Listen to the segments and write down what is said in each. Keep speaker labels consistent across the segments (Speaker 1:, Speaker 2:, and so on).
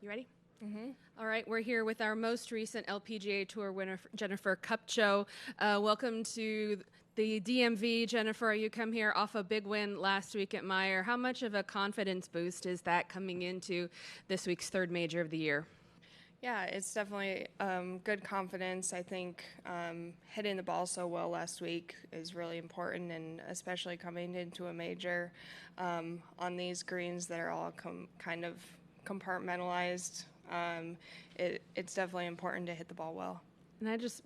Speaker 1: You ready?
Speaker 2: Mm-hmm.
Speaker 1: All right, we're here with our most recent LPGA Tour winner, Jennifer Kupcho. Welcome to the DMV. Jennifer, you come here off a big win last week at Meyer. How much of a confidence boost is that coming into this week's third major of the year?
Speaker 2: Yeah, it's definitely good confidence. I think hitting the ball so well last week is really important, and especially coming into a major on these greens that are all kind of compartmentalized. It's definitely important to hit the ball well.
Speaker 1: And I just,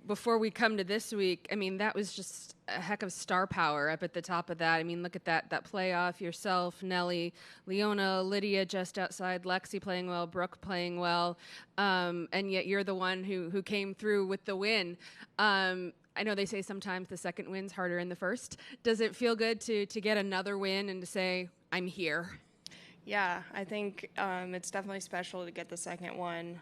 Speaker 1: before we come to this week, I mean, that was just a heck of star power up at the top of that. I mean, look at that playoff, yourself, Nelly, Leona, Lydia just outside, Lexi playing well, Brooke playing well, and yet you're the one who came through with the win. I know they say sometimes the second win's harder than the first. Does it feel good to get another win and to say, I'm here?
Speaker 2: Yeah, I think it's definitely special to get the second one.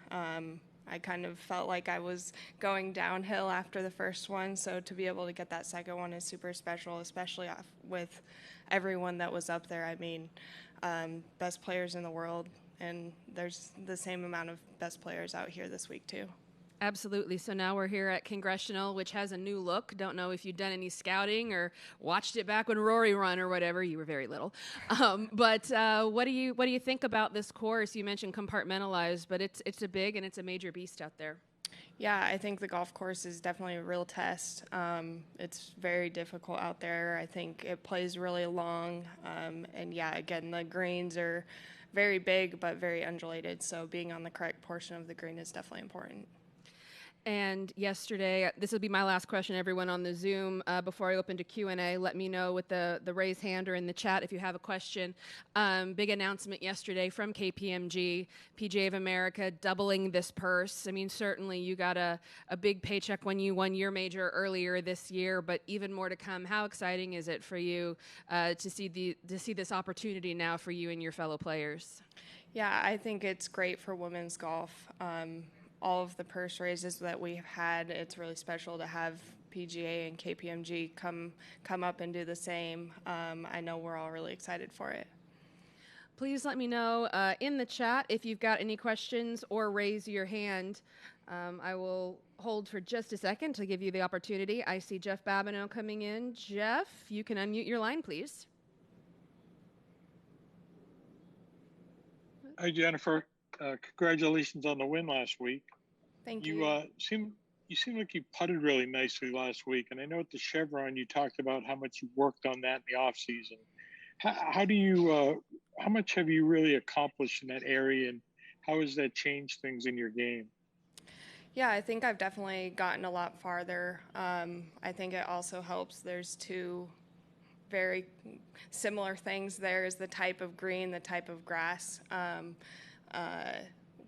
Speaker 2: I kind of felt like I was going downhill after the first one, so to be able to get that second one is super special, especially with everyone that was up there. I mean, best players in the world, and there's the same amount of best players out here this week too.
Speaker 1: Absolutely. So now we're here at Congressional, which has a new look. Don't know if you've done any scouting or watched it back when Rory run or whatever. You were very little. But what do you think about this course? You mentioned compartmentalized, but it's a big and it's a major beast out there.
Speaker 2: Yeah, I think the golf course is definitely a real test. It's very difficult out there. I think it plays really long. And yeah, again, the greens are very big but very undulated. So being on the correct portion of the green is definitely important.
Speaker 1: And yesterday, this will be my last question, everyone on the Zoom. Before I open to Q&A, let me know with the raise hand or in the chat if you have a question. Big announcement yesterday from KPMG, PGA of America, doubling this purse. I mean, certainly you got a big paycheck when you won your major earlier this year, but even more to come. How exciting is it for you to see this opportunity now for you and your fellow players?
Speaker 2: Yeah, I think it's great for women's golf. All of the purse raises that we've had, it's really special to have PGA and KPMG come up and do the same. I know we're all really excited for it.
Speaker 1: Please let me know in the chat if you've got any questions or raise your hand. I will hold for just a second to give you the opportunity. I see Jeff Babineau coming in. Jeff, you can unmute your line, please.
Speaker 3: Hi, Jennifer. Congratulations on the win last week.
Speaker 2: Thank you.
Speaker 3: You seem like you putted really nicely last week, and I know at the Chevron you talked about how much you worked on that in the off season. How much have you really accomplished in that area, and how has that changed things in your game?
Speaker 2: Yeah, I think I've definitely gotten a lot farther. I think it also helps. There's two very similar things. There is the type of green, the type of grass.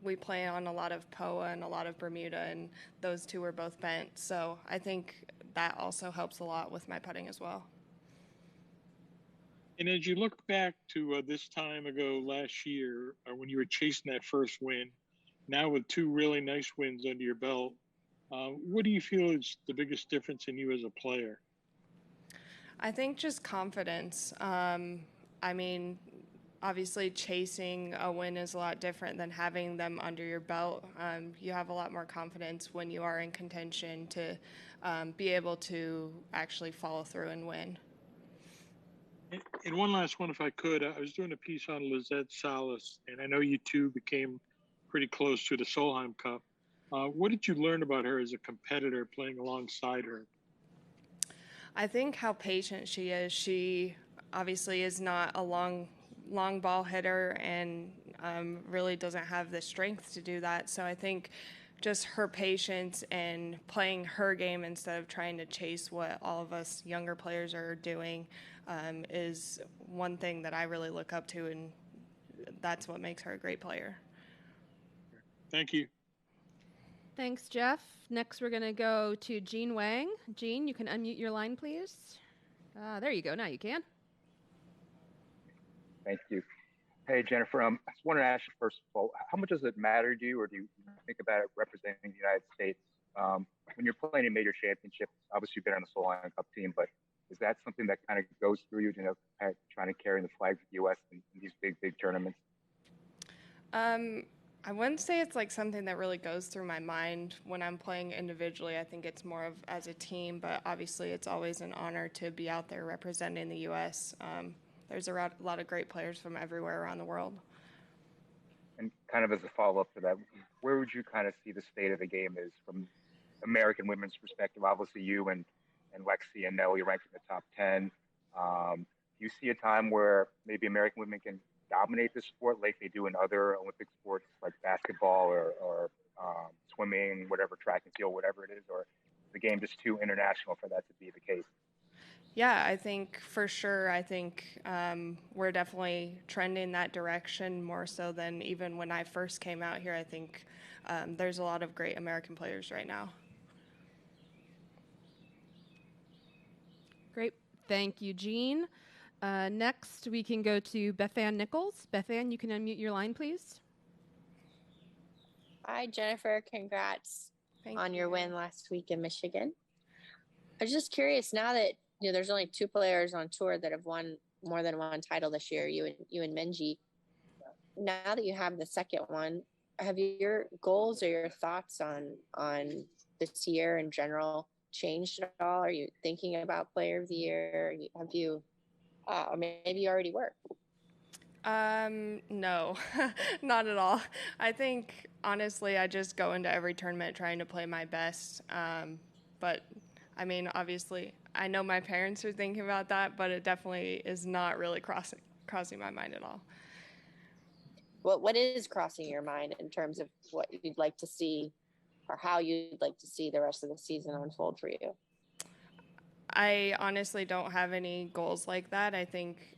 Speaker 2: We play on a lot of POA and a lot of Bermuda, and those two were both bent. So I think that also helps a lot with my putting as well.
Speaker 3: And as you look back to this time ago last year, when you were chasing that first win, now with two really nice wins under your belt, what do you feel is the biggest difference in you as a player?
Speaker 2: I think just confidence. I mean, obviously chasing a win is a lot different than having them under your belt. You have a lot more confidence when you are in contention to be able to actually follow through and win.
Speaker 3: And one last one, if I could. I was doing a piece on Lizette Salas, and I know you two became pretty close to the Solheim Cup. What did you learn about her as a competitor playing alongside her?
Speaker 2: I think how patient she is. She obviously is not a long ball hitter and really doesn't have the strength to do that. So I think just her patience and playing her game instead of trying to chase what all of us younger players are doing is one thing that I really look up to, and that's what makes her a great player.
Speaker 3: Thank you.
Speaker 1: Thanks, Jeff. Next, we're going to go to Jean Wang. Jean, you can unmute your line, please. There you go. Now you can.
Speaker 4: Thank you. Hey, Jennifer, I just wanted to ask you, first of all, how much does it matter to you, or do you think about it representing the United States? When you're playing in major championships, obviously you've been on the Solheim Cup team, but is that something that kind of goes through you, trying to carry the flag for the U.S. in these big tournaments?
Speaker 2: I wouldn't say it's like something that really goes through my mind when I'm playing individually. I think it's more of as a team, but obviously it's always an honor to be out there representing the U.S. There's a lot of great players from everywhere around the world.
Speaker 4: And kind of as a follow-up to that, where would you kind of see the state of the game is from American women's perspective? Obviously, you and Lexi and Nelly ranked in the top 10. Do you see a time where maybe American women can dominate the sport like they do in other Olympic sports like basketball or swimming, whatever, track and field, whatever it is, or is the game just too international for that to be the case?
Speaker 2: Yeah, I think for sure. I think we're definitely trending that direction more so than even when I first came out here. I think there's a lot of great American players right now.
Speaker 1: Great. Thank you, Jean. Next, we can go to Bethann Nichols. Bethann, you can unmute your line, please.
Speaker 5: Hi, Jennifer. Congrats on your win last week in Michigan. I was just curious, now that there's only 2 players on tour that have won more than one title this year, you and Minji. Now that you have the second one, have your goals or your thoughts on this year in general changed at all? Are you thinking about Player of the Year? Have you, or maybe you already were?
Speaker 2: No, not at all. I think, honestly, I just go into every tournament trying to play my best. But, I mean, obviously, I know my parents are thinking about that, but it definitely is not really crossing my mind at all.
Speaker 5: What is crossing your mind in terms of what you'd like to see or how you'd like to see the rest of the season unfold for you?
Speaker 2: I honestly don't have any goals like that. I think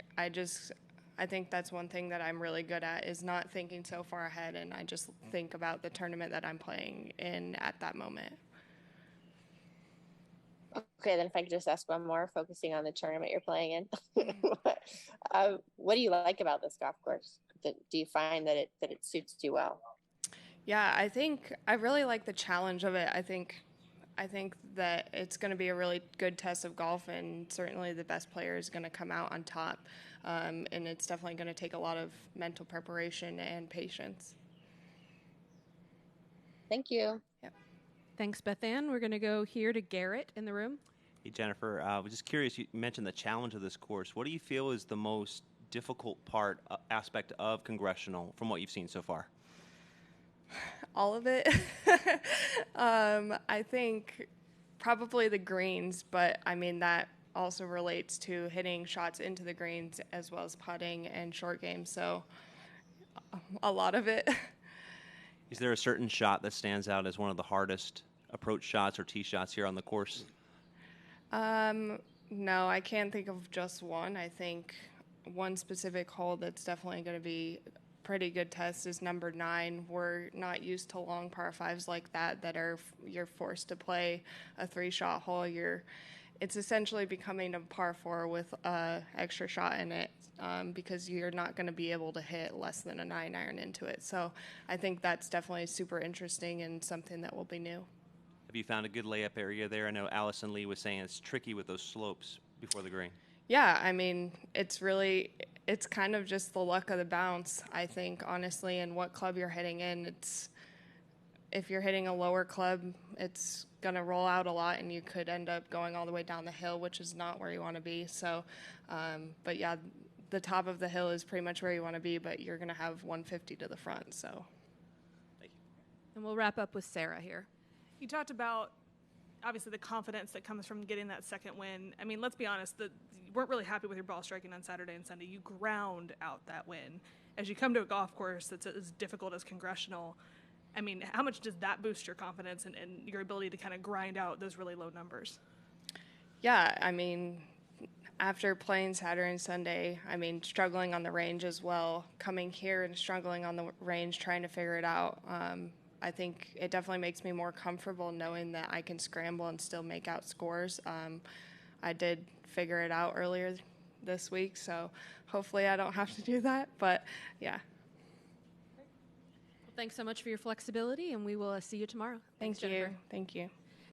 Speaker 2: that's one thing that I'm really good at is not thinking so far ahead, and I just think about the tournament that I'm playing in at that moment.
Speaker 5: Okay, then if I could just ask one more, focusing on the tournament you're playing in. What do you like about this golf course? Do you find that it suits you well?
Speaker 2: Yeah, I think I really like the challenge of it. I think that it's going to be a really good test of golf, and certainly the best player is going to come out on top. And it's definitely going to take a lot of mental preparation and patience.
Speaker 5: Thank you.
Speaker 2: Yep.
Speaker 1: Thanks, Bethann. We're going to go here to Garrett in the room.
Speaker 6: Hey, Jennifer. I was just curious, you mentioned the challenge of this course. What do you feel is the most difficult aspect of Congressional from what you've seen so far?
Speaker 2: All of it. I think probably the greens, but I mean that also relates to hitting shots into the greens as well as putting and short game. So a lot of it.
Speaker 6: Is there a certain shot that stands out as one of the hardest approach shots or tee shots here on the course?
Speaker 2: No, I can't think of just one. I think one specific hole that's definitely going to be pretty good test is number 9. We're not used to long par 5s like that are you're forced to play a 3-shot hole. It's essentially becoming a par 4 with a extra shot in it because you're not going to be able to hit less than a 9-iron into it. So I think that's definitely super interesting and something that will be new.
Speaker 6: Have you found a good layup area there? I know Allison Lee was saying it's tricky with those slopes before the green.
Speaker 2: Yeah, I mean, it's kind of just the luck of the bounce, I think, honestly, and what club you're hitting in. If you're hitting a lower club, it's going to roll out a lot, and you could end up going all the way down the hill, which is not where you want to be. So, but yeah, the top of the hill is pretty much where you want to be, but you're going to have 150 to the front. So,
Speaker 6: thank you.
Speaker 1: And we'll wrap up with Sarah here.
Speaker 7: You talked about, obviously, the confidence that comes from getting that second win. I mean, let's be honest, you weren't really happy with your ball striking on Saturday and Sunday. You ground out that win. As you come to a golf course that's as difficult as Congressional, I mean, how much does that boost your confidence and your ability to kind of grind out those really low numbers?
Speaker 2: Yeah, I mean, after playing Saturday and Sunday, I mean, struggling on the range as well, coming here and struggling on the range, trying to figure it out, I think it definitely makes me more comfortable knowing that I can scramble and still make out scores. I did figure it out earlier this week, so hopefully I don't have to do that, but yeah.
Speaker 1: Well, thanks so much for your flexibility, and we will see you tomorrow.
Speaker 2: Thank you. Thank you.